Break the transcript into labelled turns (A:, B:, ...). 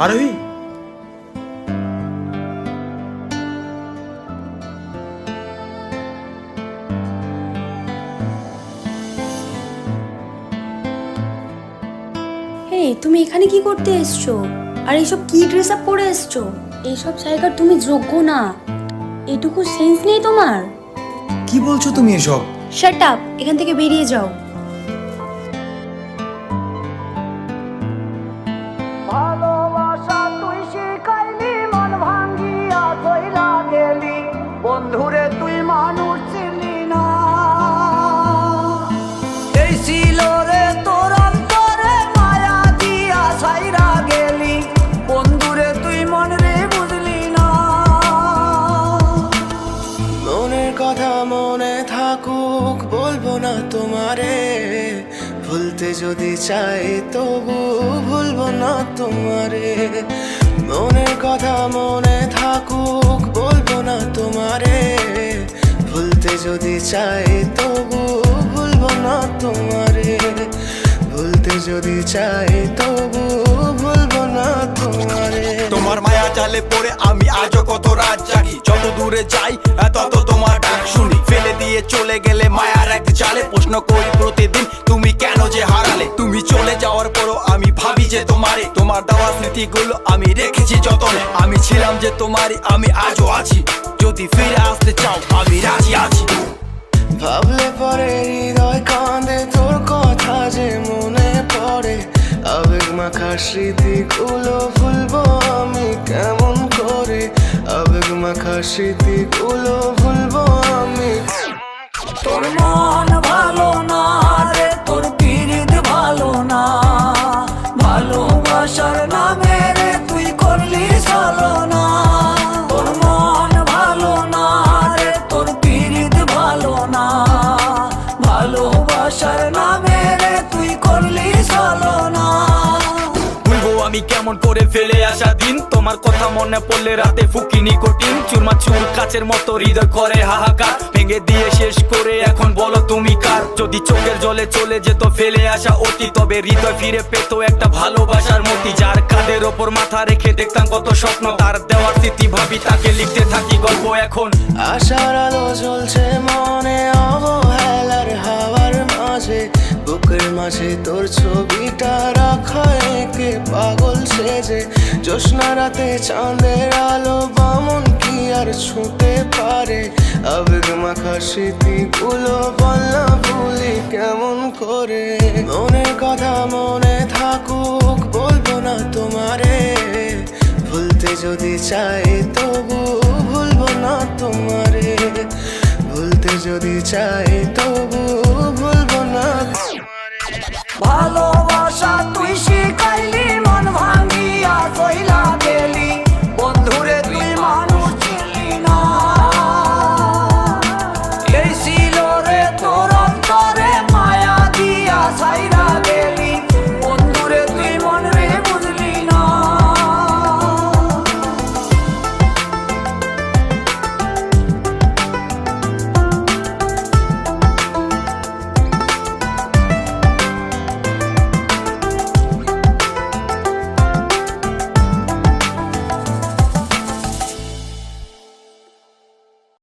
A: আরোহী,
B: তুমি এখানে কি করতে এসছো? আর এইসব কি ড্রেস আপ পরে এসছো? এইসব জায়গার তুমি যোগ্য না। এটুকু সেন্স নেই তোমার?
A: কি বলছো তুমি এসব?
B: শাট আপ, এখান থেকে বেরিয়ে যাও।
C: ভালোবাসা তুই শিখাইলি, মন ভাঙ্গিয়া কইরা গেলি, বন্ধুরে তুই মানুষ চিনলি না। এই ছিল রে তোর অন্তরে মায়া দিয়া ছাইরা গেলি, বন্ধুরে তুই মন রে বুঝলি না।
D: মনের কথা মনে থাকুক, বলবো না তোমারে, ভুলতে যদি চাই তবু ভুলবো না তোমারে। মনের কথা মনে থাকুক, বলবো না তোমারে, ভুলতে যদি চাই তবু ভুলবো না তোমারে। ভুলতে যদি চাই তবু ভুলবো না তোমারে।
A: তোমার মায়া জালে পড়ে আমি আজও কত রাত জাগি, যত দূরে যাই তত তোমার ডাক শুনি। ফেলে দিয়ে চলে গেলে মায়ার এক জালে, প্রশ্ন করি প্রতিদিন তুমি কেন যে হারালে। তুমি চলে যাওয়ার পরও আমি ভাবি যে তোমারে, তোমার দেওয়া স্মৃতিগুলো আমি রেখেছি যতনে। আমি ছিলাম যে তোমারই, আমি আজও আছি, যদি ফিরে আসতে চাও আমি রাজি আছি।
D: ভাবলে পরে হৃদয় কাঁদে, তোর কথা যে মনে পড়ে। আবেগ মাখা স্মৃতিগুলো ভুলবো আমি কেমন করে, আবেগ মাখা স্মৃতিগুলো ভুলবো আমি।
C: তোর মন ভালো না রে, তোর পিরিত ভালো না, ভালোবাসার নামে রে তুই করলি ছলনা। তোর মন ভালো না রে, তোর পিরিত ভালো না, ভালোবাসার নামে রে তুই করলি ছলনা।
A: ভুলবো আমি কেমন করে ফেলে আসা দিন, তোমার কথা মনে পড়লে রাতে ফুকি নিকোটিন। চুরমা চুর কাচের মতো হৃদয় করে হাহাকার, ভেঙে দিয়ে শেষ করে এখন বলো তুমি কার। যদি চোখের জলে চলে যেত ফেলে আসা অতি, তবে হৃদয় ফিরে পেত একটা ভালোবাসার মতি। যার কাঁধের ওপর মাথা রেখে দেখতাম কত স্বপ্ন, তার দেওয়ার স্মৃতি ভাবি তাকে লিখতে থাকি গল্প এখন।
D: আশার আলো জ্বলছে মনে অবহেলার হাওয়ার মাঝে, বুকের মাঝে তোর ছবিটা রাখা একে পাগল সেজে। জ্যোৎস্না রাতে চাঁদের আলো বামন কি আর ছুঁতে পারে, আবেগ মাখা স্মৃতিগুলো বল না ভুলি কেমন করে। মনের কথা মনে থাকুক, বলবো না তোমারে, ভুলতে যদি চাই তবু ভুলবো না তোমারে। ভুলতে যদি চাই